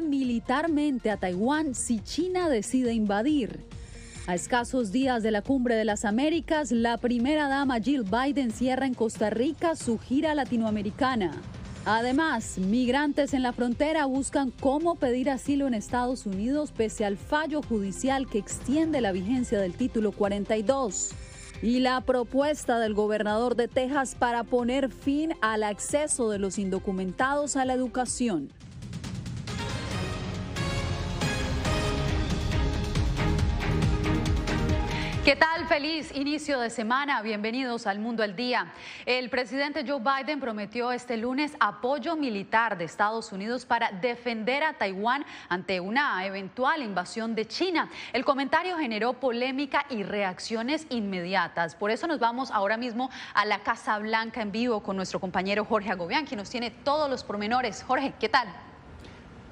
militarmente a Taiwán si China decide invadir. A escasos días de la Cumbre de las Américas, la primera dama Jill Biden cierra en Costa Rica su gira latinoamericana. Además, migrantes en la frontera buscan cómo pedir asilo en Estados Unidos pese al fallo judicial que extiende la vigencia del Título 42. Y la propuesta del gobernador de Texas para poner fin al acceso de los indocumentados a la educación. ¿Qué tal? Feliz inicio de semana. Bienvenidos al Mundo al Día. El presidente Joe Biden prometió este lunes apoyo militar de Estados Unidos para defender a Taiwán ante una eventual invasión de China. El comentario generó polémica y reacciones inmediatas. Por eso nos vamos ahora mismo a la Casa Blanca en vivo con nuestro compañero Jorge Agobián, quien nos tiene todos los pormenores. Jorge, ¿qué tal?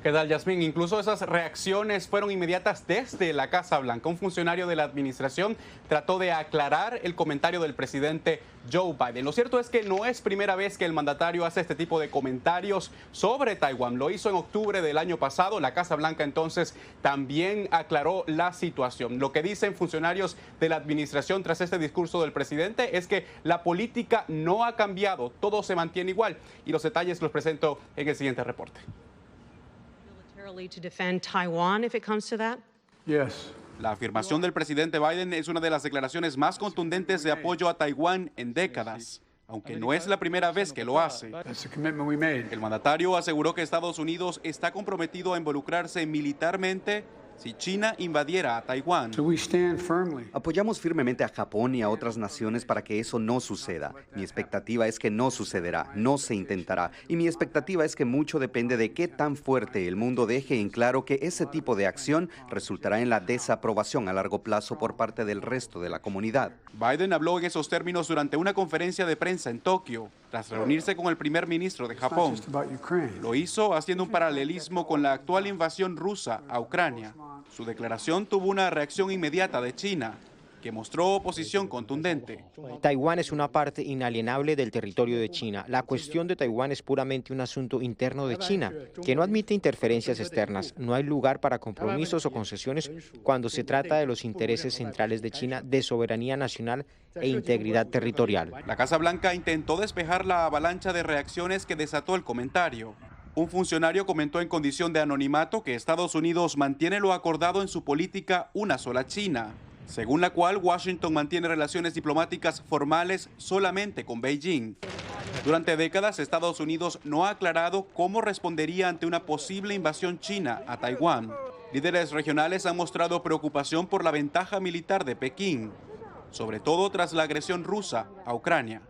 ¿Qué tal, Yasmín? Incluso esas reacciones fueron inmediatas desde la Casa Blanca. Un funcionario de la administración trató de aclarar el comentario del presidente Joe Biden. Lo cierto es que no es primera vez que el mandatario hace este tipo de comentarios sobre Taiwán. Lo hizo en octubre del año pasado. La Casa Blanca entonces también aclaró la situación. Lo que dicen funcionarios de la administración tras este discurso del presidente es que la política no ha cambiado. Todo se mantiene igual. Y los detalles los presento en el siguiente reporte. To defend Taiwan if it comes to that? Yes. La afirmación del presidente Biden es una de las declaraciones más contundentes de apoyo a Taiwán en décadas, aunque no es la primera vez que lo hace. El mandatario aseguró que Estados Unidos está comprometido a involucrarse militarmente si China invadiera a Taiwán. Apoyamos firmemente a Japón y a otras naciones para que eso no suceda. Mi expectativa es que no sucederá, no se intentará. Y mi expectativa es que mucho depende de qué tan fuerte el mundo deje en claro que ese tipo de acción resultará en la desaprobación a largo plazo por parte del resto de la comunidad. Biden habló en esos términos durante una conferencia de prensa en Tokio, tras reunirse con el primer ministro de Japón. Lo hizo haciendo un paralelismo con la actual invasión rusa a Ucrania. Su declaración tuvo una reacción inmediata de China, que mostró oposición contundente. Taiwán es una parte inalienable del territorio de China. La cuestión de Taiwán es puramente un asunto interno de China, que no admite interferencias externas. No hay lugar para compromisos o concesiones cuando se trata de los intereses centrales de China de soberanía nacional e integridad territorial. La Casa Blanca intentó despejar la avalancha de reacciones que desató el comentario. Un funcionario comentó en condición de anonimato que Estados Unidos mantiene lo acordado en su política una sola China, según la cual Washington mantiene relaciones diplomáticas formales solamente con Beijing. Durante décadas, Estados Unidos no ha aclarado cómo respondería ante una posible invasión china a Taiwán. Líderes regionales han mostrado preocupación por la ventaja militar de Pekín, sobre todo tras la agresión rusa a Ucrania.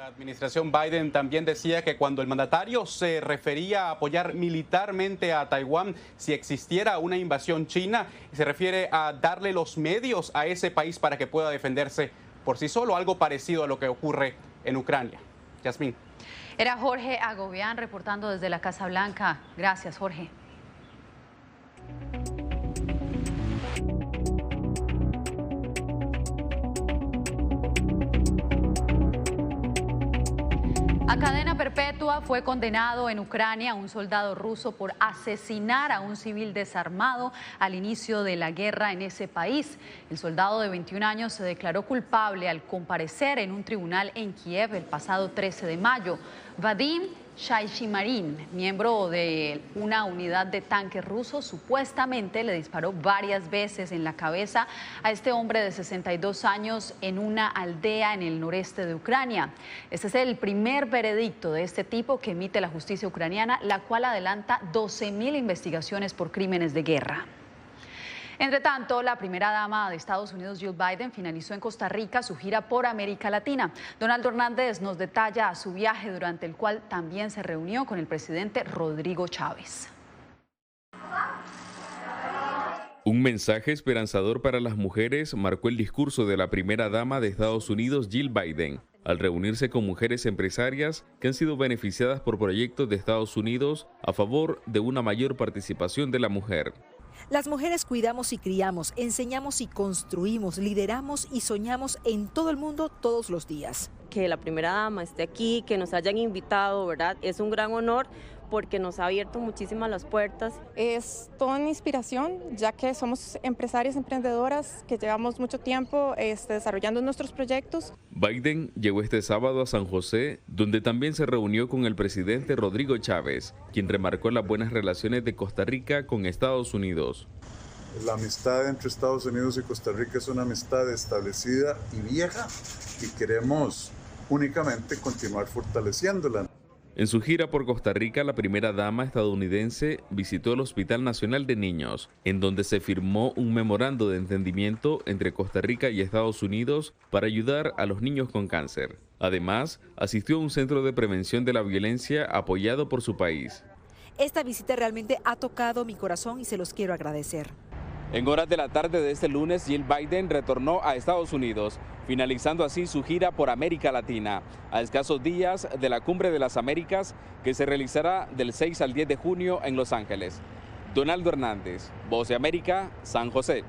La administración Biden también decía que cuando el mandatario se refería a apoyar militarmente a Taiwán si existiera una invasión china, se refiere a darle los medios a ese país para que pueda defenderse por sí solo, algo parecido a lo que ocurre en Ucrania. Yasmín. Era Jorge Agobián reportando desde la Casa Blanca. Gracias, Jorge. A cadena perpetua fue condenado en Ucrania un soldado ruso por asesinar a un civil desarmado al inicio de la guerra en ese país. El soldado de 21 años se declaró culpable al comparecer en un tribunal en Kiev el pasado 13 de mayo. Vadim Shaishimarin, miembro de una unidad de tanques rusos, supuestamente le disparó varias veces en la cabeza a este hombre de 62 años en una aldea en el noreste de Ucrania. Este es el primer veredicto de este tipo que emite la justicia ucraniana, la cual adelanta 12.000 investigaciones por crímenes de guerra. Entre tanto, la primera dama de Estados Unidos, Jill Biden, finalizó en Costa Rica su gira por América Latina. Donaldo Hernández nos detalla su viaje, durante el cual también se reunió con el presidente Rodrigo Chávez. Un mensaje esperanzador para las mujeres marcó el discurso de la primera dama de Estados Unidos, Jill Biden, al reunirse con mujeres empresarias que han sido beneficiadas por proyectos de Estados Unidos a favor de una mayor participación de la mujer. Las mujeres cuidamos y criamos, enseñamos y construimos, lideramos y soñamos en todo el mundo todos los días. Que la primera dama esté aquí, que nos hayan invitado, ¿verdad? Es un gran honor porque nos ha abierto muchísimas las puertas. Es toda una inspiración, ya que somos empresarias, emprendedoras, que llevamos mucho tiempo desarrollando nuestros proyectos. Biden llegó este sábado a San José, donde también se reunió con el presidente Rodrigo Chávez, quien remarcó las buenas relaciones de Costa Rica con Estados Unidos. La amistad entre Estados Unidos y Costa Rica es una amistad establecida y vieja, y queremos únicamente continuar fortaleciéndola. En su gira por Costa Rica, la primera dama estadounidense visitó el Hospital Nacional de Niños, en donde se firmó un memorando de entendimiento entre Costa Rica y Estados Unidos para ayudar a los niños con cáncer. Además, asistió a un centro de prevención de la violencia apoyado por su país. Esta visita realmente ha tocado mi corazón y se los quiero agradecer. En horas de la tarde de este lunes, Jill Biden retornó a Estados Unidos, finalizando así su gira por América Latina, a escasos días de la Cumbre de las Américas, que se realizará del 6 al 10 de junio en Los Ángeles. Donaldo Hernández, Voz de América, San José.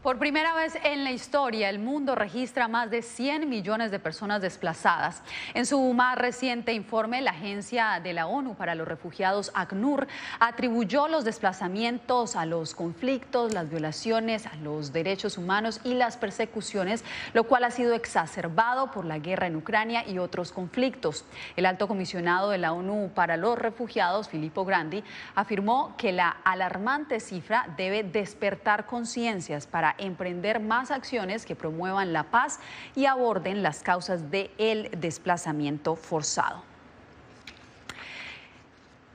Por primera vez en la historia, el mundo registra más de 100 millones de personas desplazadas. En su más reciente informe, la Agencia de la ONU para los Refugiados, ACNUR, atribuyó los desplazamientos a los conflictos, las violaciones a los derechos humanos y las persecuciones, lo cual ha sido exacerbado por la guerra en Ucrania y otros conflictos. El alto comisionado de la ONU para los Refugiados, Filippo Grandi, afirmó que la alarmante cifra debe despertar conciencias para emprender más acciones que promuevan la paz y aborden las causas del desplazamiento forzado.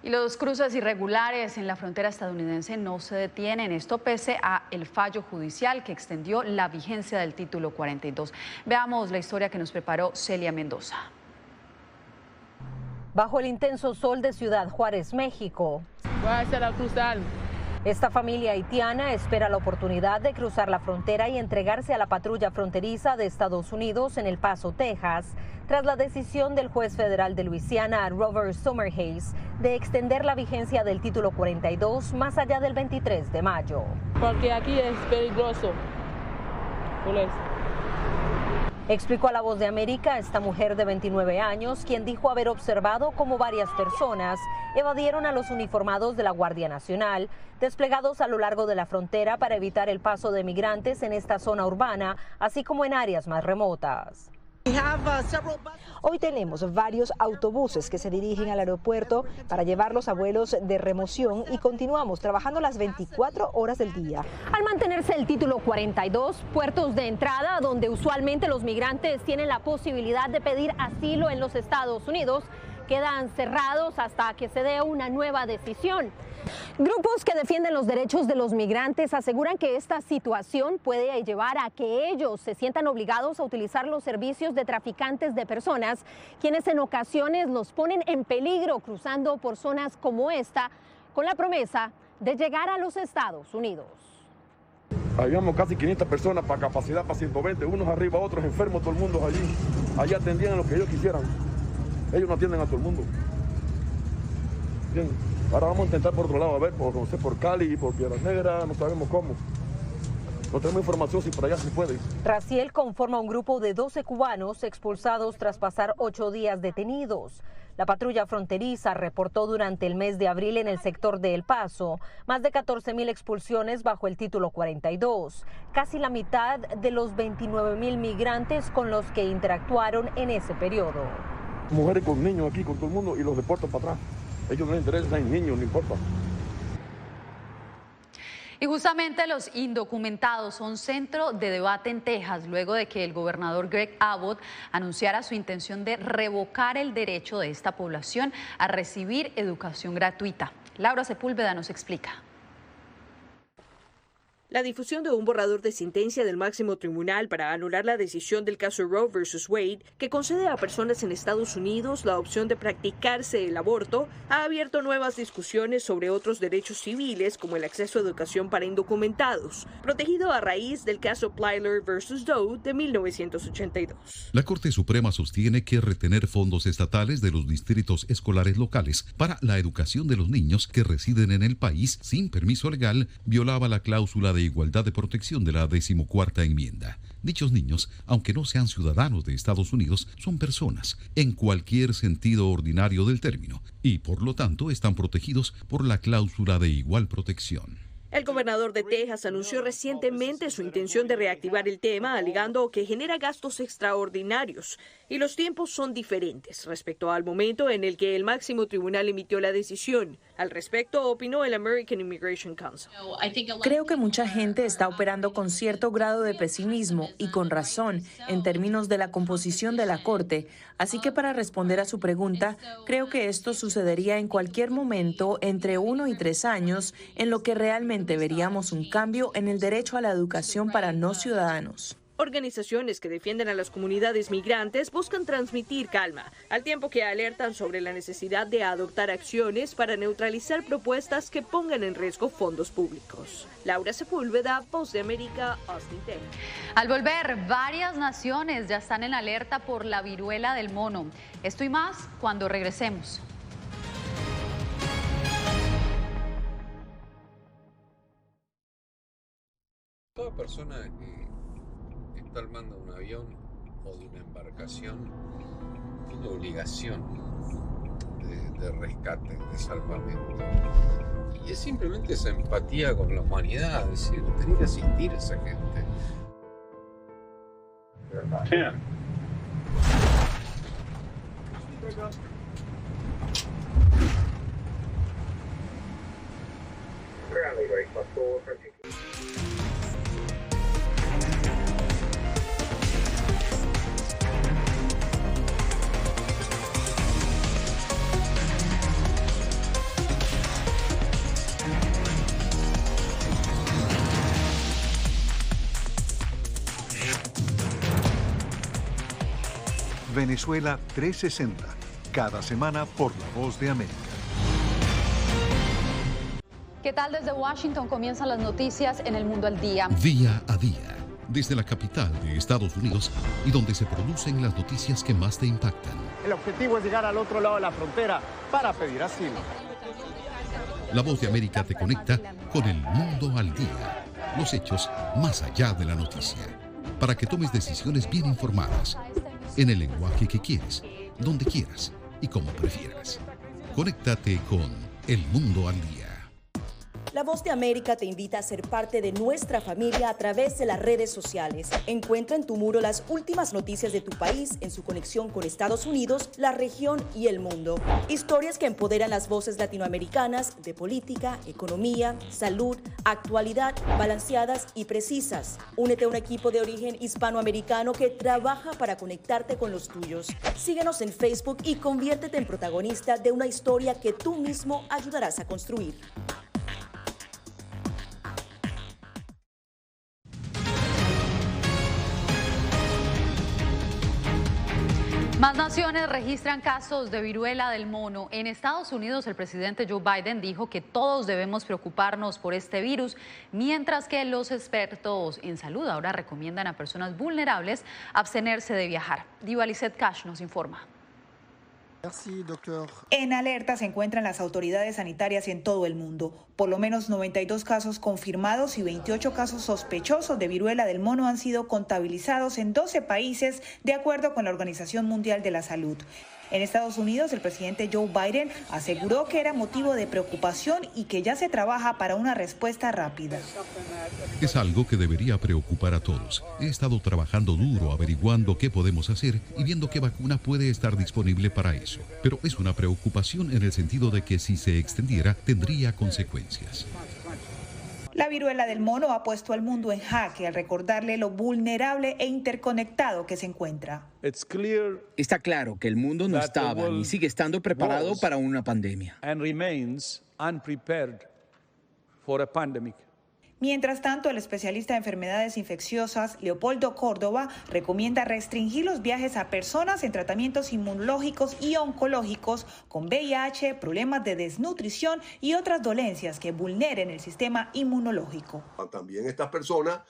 Y los cruces irregulares en la frontera estadounidense no se detienen, esto pese a el fallo judicial que extendió la vigencia del título 42. Veamos la historia que nos preparó Celia Mendoza. Bajo el intenso sol de Ciudad Juárez, México. Váyase a cruzar. Esta familia haitiana espera la oportunidad de cruzar la frontera y entregarse a la patrulla fronteriza de Estados Unidos en El Paso, Texas, tras la decisión del juez federal de Luisiana, Robert Summerhays, de extender la vigencia del título 42 más allá del 23 de mayo. Porque aquí es peligroso. Por eso. Explicó a La Voz de América esta mujer de 29 años, quien dijo haber observado cómo varias personas evadieron a los uniformados de la Guardia Nacional, desplegados a lo largo de la frontera para evitar el paso de migrantes en esta zona urbana, así como en áreas más remotas. Hoy tenemos varios autobuses que se dirigen al aeropuerto para llevarlos a vuelos de remoción y continuamos trabajando las 24 horas del día. Al mantenerse el título 42, puertos de entrada donde usualmente los migrantes tienen la posibilidad de pedir asilo en los Estados Unidos, quedan cerrados hasta que se dé una nueva decisión. Grupos que defienden los derechos de los migrantes aseguran que esta situación puede llevar a que ellos se sientan obligados a utilizar los servicios de traficantes de personas, quienes en ocasiones los ponen en peligro cruzando por zonas como esta, con la promesa de llegar a los Estados Unidos. Habíamos casi 500 personas para capacidad para 120, unos arriba, otros enfermos, todo el mundo allí. Allí atendían a lo que ellos quisieran. Ellos no atienden a todo el mundo. Bien. Ahora vamos a intentar por otro lado, a ver, por Cali, por Piedras Negras, no sabemos cómo. No tenemos información si por allá se puede. Raciel conforma un grupo de 12 cubanos expulsados tras pasar 8 días detenidos. La patrulla fronteriza reportó durante el mes de abril en el sector de El Paso más de 14,000 expulsiones bajo el título 42, casi la mitad de los 29,000 migrantes con los que interactuaron en ese periodo. Mujeres con niños aquí, con todo el mundo, y los deportan para atrás. Ellos no les interesa, hay niños, no importa. Y justamente los indocumentados son centro de debate en Texas luego de que el gobernador Greg Abbott anunciara su intención de revocar el derecho de esta población a recibir educación gratuita. Laura Sepúlveda nos explica. La difusión de un borrador de sentencia del máximo tribunal para anular la decisión del caso Roe versus Wade, que concede a personas en Estados Unidos la opción de practicarse el aborto, ha abierto nuevas discusiones sobre otros derechos civiles como el acceso a educación para indocumentados, protegido a raíz del caso Plyler versus Doe de 1982. La Corte Suprema sostiene que retener fondos estatales de los distritos escolares locales para la educación de los niños que residen en el país sin permiso legal violaba la cláusula de de igualdad de protección de la 14ª enmienda. Dichos niños, aunque no sean ciudadanos de Estados Unidos, son personas, en cualquier sentido ordinario del término, y por lo tanto están protegidos por la cláusula de igual protección. El gobernador de Texas anunció recientemente su intención de reactivar el tema, alegando que genera gastos extraordinarios y los tiempos son diferentes respecto al momento en el que el máximo tribunal emitió la decisión. Al respecto, opinó el American Immigration Council. Creo que mucha gente está operando con cierto grado de pesimismo y con razón en términos de la composición de la Corte. Así que para responder a su pregunta, creo que esto sucedería en cualquier momento entre 1 y 3 años, en lo que realmente veríamos un cambio en el derecho a la educación para no ciudadanos. Organizaciones que defienden a las comunidades migrantes buscan transmitir calma, al tiempo que alertan sobre la necesidad de adoptar acciones para neutralizar propuestas que pongan en riesgo fondos públicos. Laura Sepúlveda, Voz de América, Austin, Texas. Al volver, varias naciones ya están en alerta por la viruela del mono. Esto y más cuando regresemos. Toda persona que está al mando de un avión o de una embarcación tiene obligación de rescate, de salvamento. Y es simplemente esa empatía con la humanidad, es decir, tener que asistir a esa gente. Venezuela 360, cada semana por La Voz de América. ¿Qué tal? Desde Washington comienzan las noticias en El Mundo al Día. Día a día, desde la capital de Estados Unidos y donde se producen las noticias que más te impactan. El objetivo es llegar al otro lado de la frontera para pedir asilo. La Voz de América te conecta con El Mundo al Día, los hechos más allá de la noticia, para que tomes decisiones bien informadas, en el lenguaje que quieres, donde quieras y como prefieras. Conéctate con El Mundo al Día. La Voz de América te invita a ser parte de nuestra familia a través de las redes sociales. Encuentra en tu muro las últimas noticias de tu país en su conexión con Estados Unidos, la región y el mundo. Historias que empoderan las voces latinoamericanas de política, economía, salud, actualidad, balanceadas y precisas. Únete a un equipo de origen hispanoamericano que trabaja para conectarte con los tuyos. Síguenos en Facebook y conviértete en protagonista de una historia que tú mismo ayudarás a construir. Más naciones registran casos de viruela del mono. En Estados Unidos, el presidente Joe Biden dijo que todos debemos preocuparnos por este virus, mientras que los expertos en salud ahora recomiendan a personas vulnerables abstenerse de viajar. Diva Lizeth Cash nos informa. En alerta se encuentran las autoridades sanitarias en todo el mundo. Por lo menos 92 casos confirmados y 28 casos sospechosos de viruela del mono han sido contabilizados en 12 países, de acuerdo con la Organización Mundial de la Salud. En Estados Unidos, el presidente Joe Biden aseguró que era motivo de preocupación y que ya se trabaja para una respuesta rápida. Es algo que debería preocupar a todos. He estado trabajando duro, averiguando qué podemos hacer y viendo qué vacuna puede estar disponible para eso. Pero es una preocupación en el sentido de que si se extendiera, tendría consecuencias. La viruela del mono ha puesto al mundo en jaque al recordarle lo vulnerable e interconectado que se encuentra. Está claro que el mundo no estaba ni sigue estando preparado para una pandemia. Mientras tanto, el especialista en enfermedades infecciosas, Leopoldo Córdoba, recomienda restringir los viajes a personas en tratamientos inmunológicos y oncológicos con VIH, problemas de desnutrición y otras dolencias que vulneren el sistema inmunológico. También estas personas,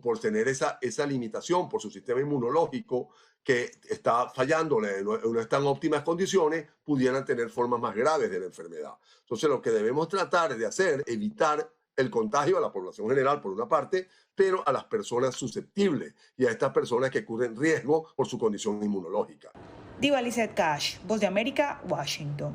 por tener esa limitación por su sistema inmunológico que está fallándole, no está en óptimas condiciones, pudieran tener formas más graves de la enfermedad. Entonces, lo que debemos tratar de hacer es evitar el contagio a la población general por una parte, pero a las personas susceptibles y a estas personas que corren riesgo por su condición inmunológica. Diva Lizeth Cash, Voz de América, Washington.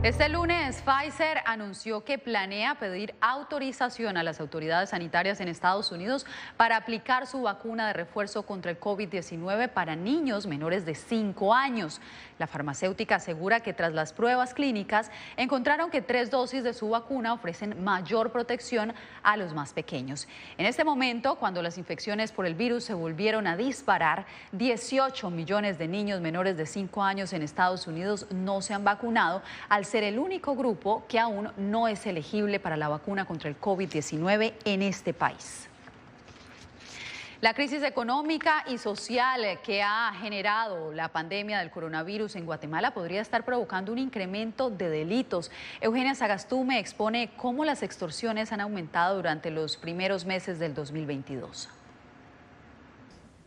Este lunes, Pfizer anunció que planea pedir autorización a las autoridades sanitarias en Estados Unidos para aplicar su vacuna de refuerzo contra el COVID-19 para niños menores de 5 años. La farmacéutica asegura que tras las pruebas clínicas encontraron que 3 dosis de su vacuna ofrecen mayor protección a los más pequeños. En este momento, cuando las infecciones por el virus se volvieron a disparar, 18 millones de niños menores de 5 años en Estados Unidos no se han vacunado, al ser el único grupo que aún no es elegible para la vacuna contra el COVID-19 en este país. La crisis económica y social que ha generado la pandemia del coronavirus en Guatemala podría estar provocando un incremento de delitos. Eugenia Sagastume expone cómo las extorsiones han aumentado durante los primeros meses del 2022.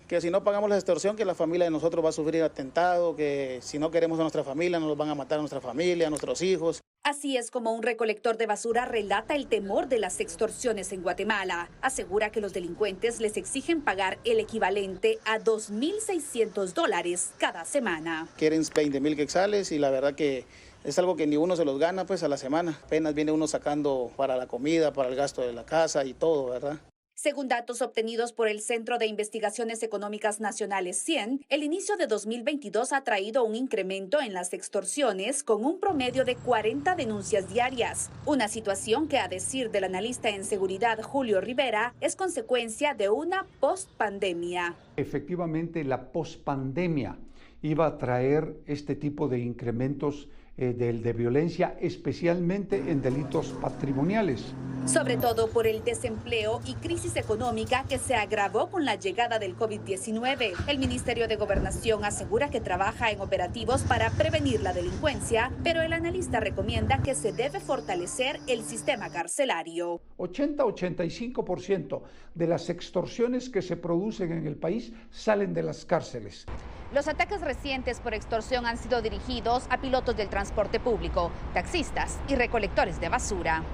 Que si no pagamos la extorsión, que la familia de nosotros va a sufrir atentado, que si no queremos a nuestra familia, nos van a matar a nuestra familia, a nuestros hijos. Así es como un recolector de basura relata el temor de las extorsiones en Guatemala. Asegura que los delincuentes les exigen pagar el equivalente a $2,600 cada semana. Quieren 20,000 quetzales y la verdad que es algo que ni uno se los gana pues a la semana. Apenas viene uno sacando para la comida, para el gasto de la casa y todo, ¿verdad? Según datos obtenidos por el Centro de Investigaciones Económicas Nacionales CIEN, el inicio de 2022 ha traído un incremento en las extorsiones con un promedio de 40 denuncias diarias. Una situación que, a decir del analista en seguridad Julio Rivera, es consecuencia de una postpandemia. Efectivamente, la postpandemia iba a traer este tipo de incrementos de violencia, especialmente en delitos patrimoniales. Sobre todo por el desempleo y crisis económica que se agravó con la llegada del COVID-19. El Ministerio de Gobernación asegura que trabaja en operativos para prevenir la delincuencia, pero el analista recomienda que se debe fortalecer el sistema carcelario. 80-85% de las extorsiones que se producen en el país salen de las cárceles. Los ataques recientes por extorsión han sido dirigidos a pilotos del transporte público, taxistas y recolectores de basura.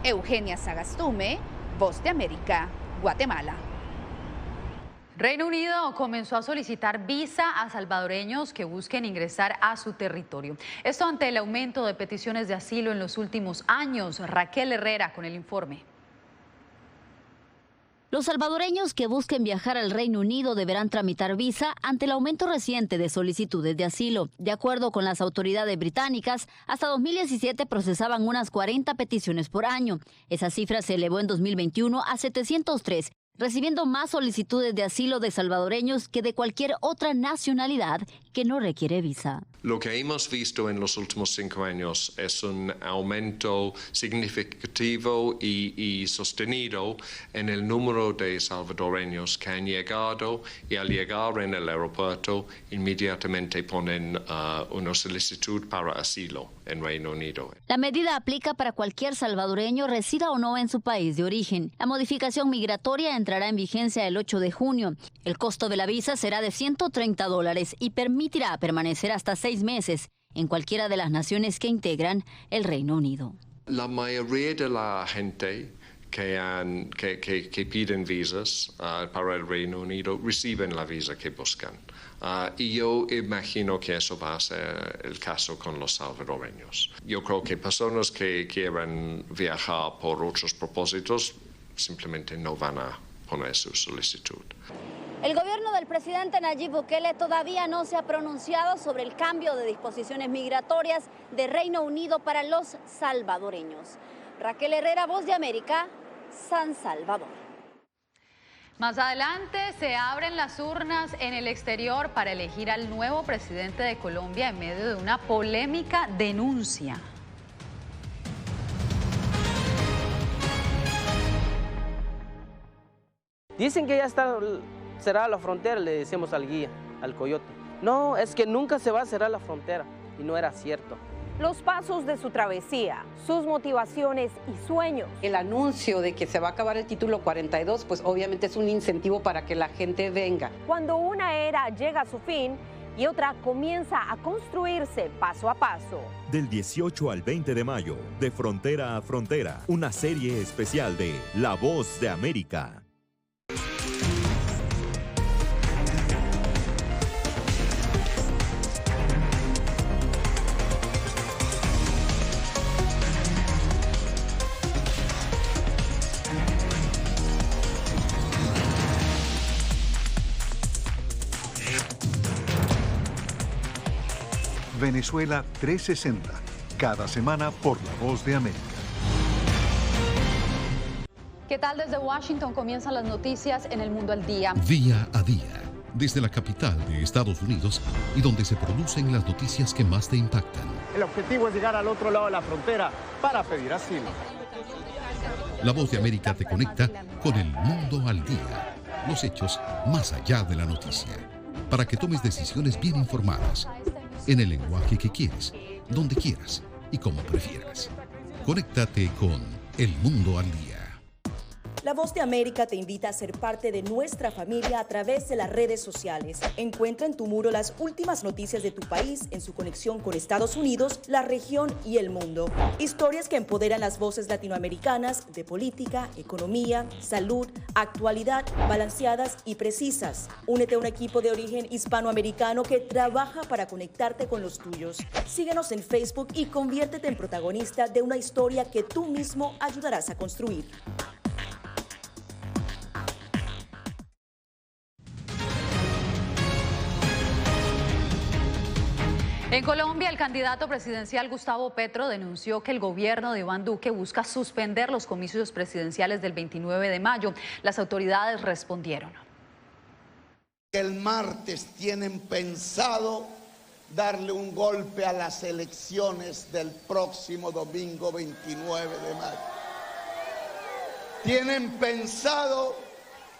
Eugenia Sagastume, Voz de América, Guatemala. Reino Unido comenzó a solicitar visa a salvadoreños que busquen ingresar a su territorio. Esto ante el aumento de peticiones de asilo en los últimos años. Raquel Herrera con el informe. Los salvadoreños que busquen viajar al Reino Unido deberán tramitar visa ante el aumento reciente de solicitudes de asilo. De acuerdo con las autoridades británicas, hasta 2017 procesaban unas 40 peticiones por año. Esa cifra se elevó en 2021 a 703, recibiendo más solicitudes de asilo de salvadoreños que de cualquier otra nacionalidad que no requiere visa. Lo que hemos visto en los últimos 5 años es un aumento significativo y sostenido en el número de salvadoreños que han llegado y al llegar en el aeropuerto inmediatamente ponen una solicitud para asilo en Reino Unido. La medida aplica para cualquier salvadoreño, resida o no en su país de origen. La modificación migratoria entrará en vigencia el 8 de junio. El costo de la visa será de $130 y permitirá permanecer hasta 6 meses en cualquiera de las naciones que integran el Reino Unido. La mayoría de la gente que piden visas para el Reino Unido reciben la visa que buscan. Y yo imagino que eso va a ser el caso con los salvadoreños. Yo creo que personas que quieran viajar por otros propósitos simplemente no van a poner su solicitud. El gobierno del presidente Nayib Bukele todavía no se ha pronunciado sobre el cambio de disposiciones migratorias de Reino Unido para los salvadoreños. Raquel Herrera, Voz de América, San Salvador. Más adelante se abren las urnas en el exterior para elegir al nuevo presidente de Colombia en medio de una polémica denuncia. Dicen que ya está cerrada la frontera, le decimos al guía, al coyote. No, es que nunca se va a cerrar la frontera, y no era cierto. Los pasos de su travesía, sus motivaciones y sueños. El anuncio de que se va a acabar el título 42, pues obviamente es un incentivo para que la gente venga. Cuando una era llega a su fin, y otra comienza a construirse paso a paso. Del 18 al 20 de mayo, de Frontera a Frontera, una serie especial de La Voz de América. Venezuela 360, cada semana por La Voz de América. ¿Qué tal? Desde Washington comienzan las noticias en El Mundo al Día. Día a día, desde la capital de Estados Unidos y donde se producen las noticias que más te impactan. El objetivo es llegar al otro lado de la frontera para pedir asilo. La Voz de América te conecta con El Mundo al Día. Los hechos más allá de la noticia. Para que tomes decisiones bien informadas. En el lenguaje que quieres, donde quieras y como prefieras. Conéctate con El Mundo al Día. La Voz de América te invita a ser parte de nuestra familia a través de las redes sociales. Encuentra en tu muro las últimas noticias de tu país en su conexión con Estados Unidos, la región y el mundo. Historias que empoderan las voces latinoamericanas de política, economía, salud, actualidad, balanceadas y precisas. Únete a un equipo de origen hispanoamericano que trabaja para conectarte con los tuyos. Síguenos en Facebook y conviértete en protagonista de una historia que tú mismo ayudarás a construir. En Colombia, el candidato presidencial Gustavo Petro denunció que el gobierno de Iván Duque busca suspender los comicios presidenciales del 29 de mayo. Las autoridades respondieron. El martes tienen pensado darle un golpe a las elecciones del próximo domingo 29 de mayo. Tienen pensado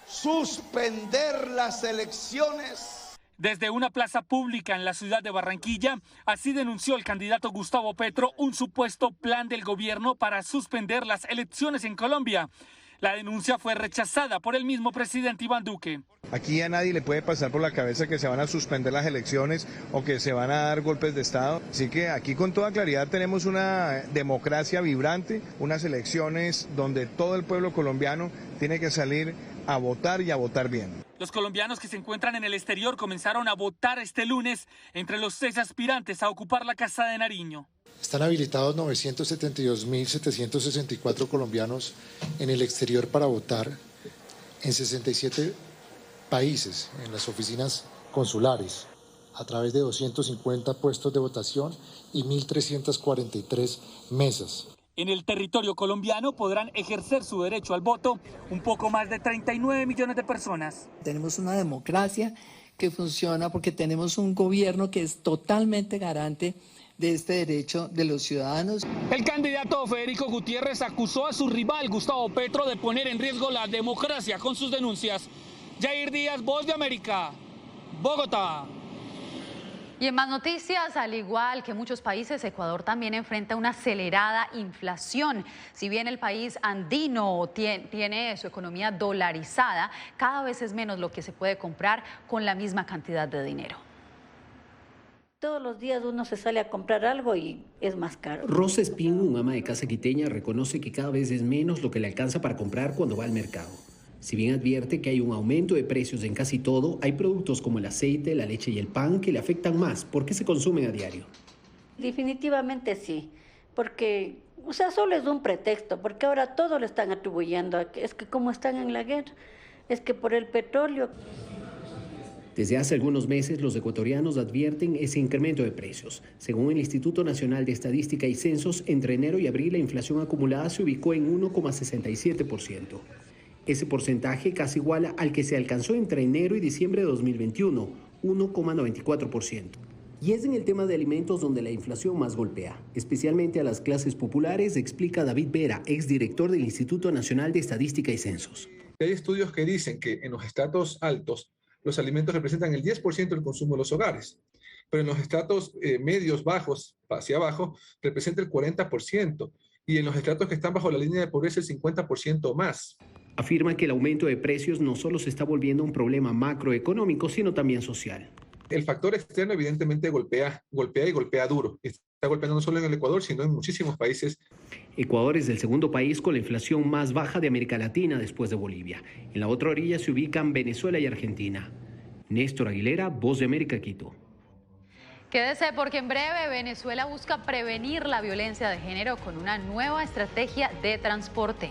suspender las elecciones. Desde una plaza pública en la ciudad de Barranquilla, así denunció el candidato Gustavo Petro un supuesto plan del gobierno para suspender las elecciones en Colombia. La denuncia fue rechazada por el mismo presidente Iván Duque. Aquí a nadie le puede pasar por la cabeza que se van a suspender las elecciones o que se van a dar golpes de Estado. Así que aquí con toda claridad tenemos una democracia vibrante, unas elecciones donde todo el pueblo colombiano tiene que salir a votar y a votar bien. Los colombianos que se encuentran en el exterior comenzaron a votar este lunes entre los 6 aspirantes a ocupar la Casa de Nariño. Están habilitados 972.764 colombianos en el exterior para votar en 67 países, en las oficinas consulares, a través de 250 puestos de votación y 1.343 mesas. En el territorio colombiano podrán ejercer su derecho al voto un poco más de 39 millones de personas. Tenemos una democracia que funciona porque tenemos un gobierno que es totalmente garante de este derecho de los ciudadanos. El candidato Federico Gutiérrez acusó a su rival Gustavo Petro de poner en riesgo la democracia con sus denuncias. Jair Díaz, Voz de América, Bogotá. Y en más noticias, al igual que muchos países, Ecuador también enfrenta una acelerada inflación. Si bien el país andino tiene su economía dolarizada, cada vez es menos lo que se puede comprar con la misma cantidad de dinero. Todos los días uno se sale a comprar algo y es más caro. Rosa Espín, un ama de casa quiteña, reconoce que cada vez es menos lo que le alcanza para comprar cuando va al mercado. Si bien advierte que hay un aumento de precios en casi todo, hay productos como el aceite, la leche y el pan que le afectan más porque se consumen a diario. Definitivamente sí, porque, solo es un pretexto, porque ahora todo le están atribuyendo, es que como están en la guerra, es que por el petróleo. Desde hace algunos meses, los ecuatorianos advierten ese incremento de precios. Según el Instituto Nacional de Estadística y Censos, entre enero y abril la inflación acumulada se ubicó en 1,67%. Ese porcentaje casi iguala al que se alcanzó entre enero y diciembre de 2021, 1,94%. Y es en el tema de alimentos donde la inflación más golpea, especialmente a las clases populares, explica David Vera, exdirector del Instituto Nacional de Estadística y Censos. Hay estudios que dicen que en los estratos altos los alimentos representan el 10% del consumo de los hogares, pero en los estratos medios, bajos, hacia abajo, representa el 40%, y en los estratos que están bajo la línea de pobreza el 50% o más. Afirma que el aumento de precios no solo se está volviendo un problema macroeconómico, sino también social. El factor externo evidentemente golpea y golpea duro. Está golpeando no solo en el Ecuador, sino en muchísimos países. Ecuador es el segundo país con la inflación más baja de América Latina después de Bolivia. En la otra orilla se ubican Venezuela y Argentina. Néstor Aguilera, Voz de América, Quito. Quédese porque en breve Venezuela busca prevenir la violencia de género con una nueva estrategia de transporte.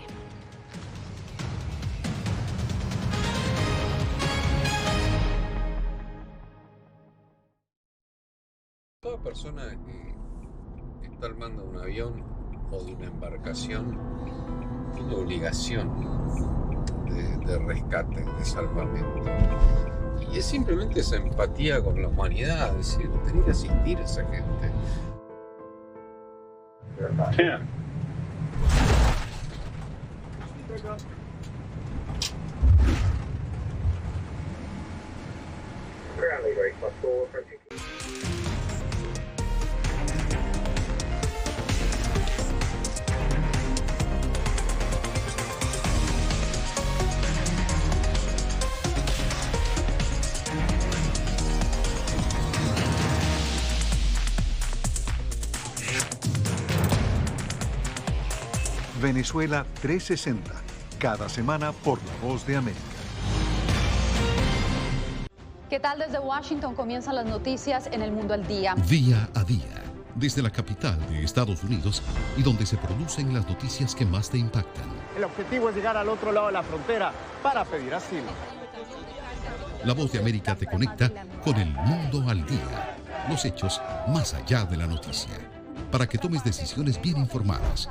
Toda persona que está armando un avión o de una embarcación tiene obligación de rescate, de salvamento. Y es simplemente esa empatía con la humanidad, es decir, tener que asistir a esa gente. Yeah. Venezuela 360, cada semana por La Voz de América. ¿Qué tal? Desde Washington comienzan las noticias en El Mundo al Día. Día a día, desde la capital de Estados Unidos y donde se producen las noticias que más te impactan. El objetivo es llegar al otro lado de la frontera para pedir asilo. La Voz de América te conecta con El Mundo al Día, los hechos más allá de la noticia, para que tomes decisiones bien informadas,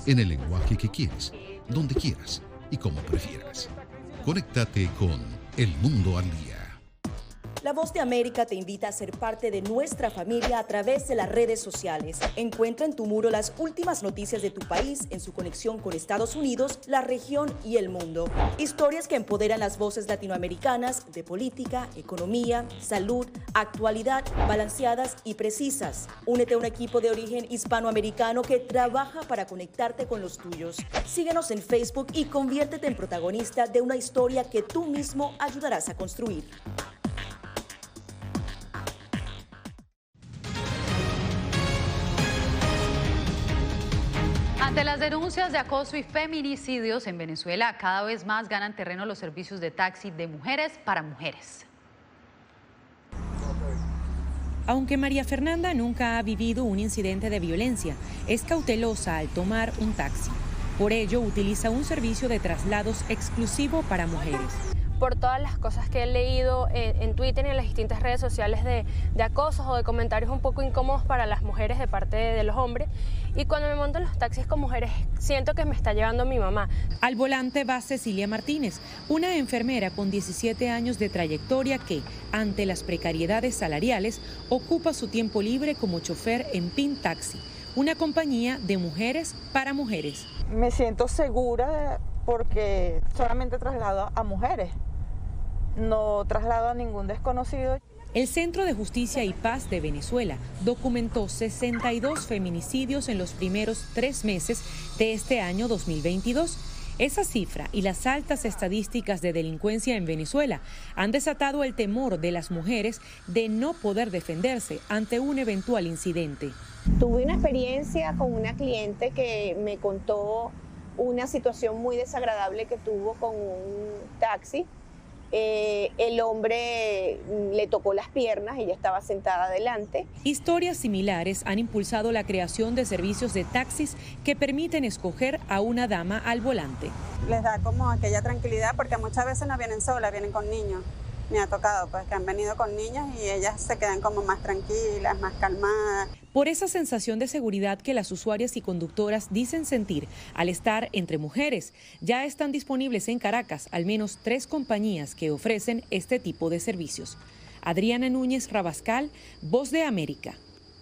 en el lenguaje que quieres, donde quieras y como prefieras. Conéctate con El Mundo al Día. La Voz de América te invita a ser parte de nuestra familia a través de las redes sociales. Encuentra en tu muro las últimas noticias de tu país en su conexión con Estados Unidos, la región y el mundo. Historias que empoderan las voces latinoamericanas de política, economía, salud, actualidad, balanceadas y precisas. Únete a un equipo de origen hispanoamericano que trabaja para conectarte con los tuyos. Síguenos en Facebook y conviértete en protagonista de una historia que tú mismo ayudarás a construir. Ante las denuncias de acoso y feminicidios en Venezuela, cada vez más ganan terreno los servicios de taxi de mujeres para mujeres. Aunque María Fernanda nunca ha vivido un incidente de violencia, es cautelosa al tomar un taxi. Por ello, utiliza un servicio de traslados exclusivo para mujeres. Por todas las cosas que he leído en Twitter y en las distintas redes sociales de acosos o de comentarios un poco incómodos para las mujeres de parte de los hombres. Y cuando me monto en los taxis con mujeres, siento que me está llevando mi mamá. Al volante va Cecilia Martínez, una enfermera con 17 años de trayectoria que, ante las precariedades salariales, ocupa su tiempo libre como chofer en PIN Taxi, una compañía de mujeres para mujeres. Me siento segura porque solamente traslado a mujeres. No traslado a ningún desconocido. El Centro de Justicia y Paz de Venezuela documentó 62 feminicidios en los primeros 3 meses de este año 2022. Esa cifra y las altas estadísticas de delincuencia en Venezuela han desatado el temor de las mujeres de no poder defenderse ante un eventual incidente. Tuve una experiencia con una cliente que me contó una situación muy desagradable que tuvo con un taxi. El hombre le tocó las piernas, ella estaba sentada adelante. Historias similares han impulsado la creación de servicios de taxis que permiten escoger a una dama al volante. Les da como aquella tranquilidad porque muchas veces no vienen solas, vienen con niños. Me ha tocado pues que han venido con niños y ellas se quedan como más tranquilas, más calmadas. Por esa sensación de seguridad que las usuarias y conductoras dicen sentir al estar entre mujeres, ya están disponibles en Caracas al menos 3 compañías que ofrecen este tipo de servicios. Adriana Núñez Rabascal, Voz de América,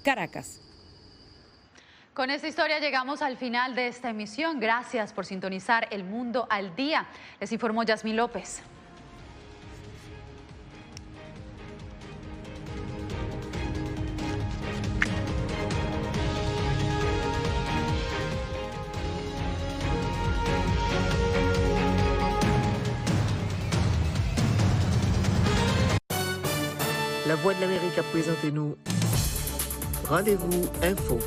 Caracas. Con esta historia llegamos al final de esta emisión. Gracias por sintonizar El Mundo al Día. Les informó Yasmín López. La Voix de l'Amérique a présenté nous Rendez-vous Info.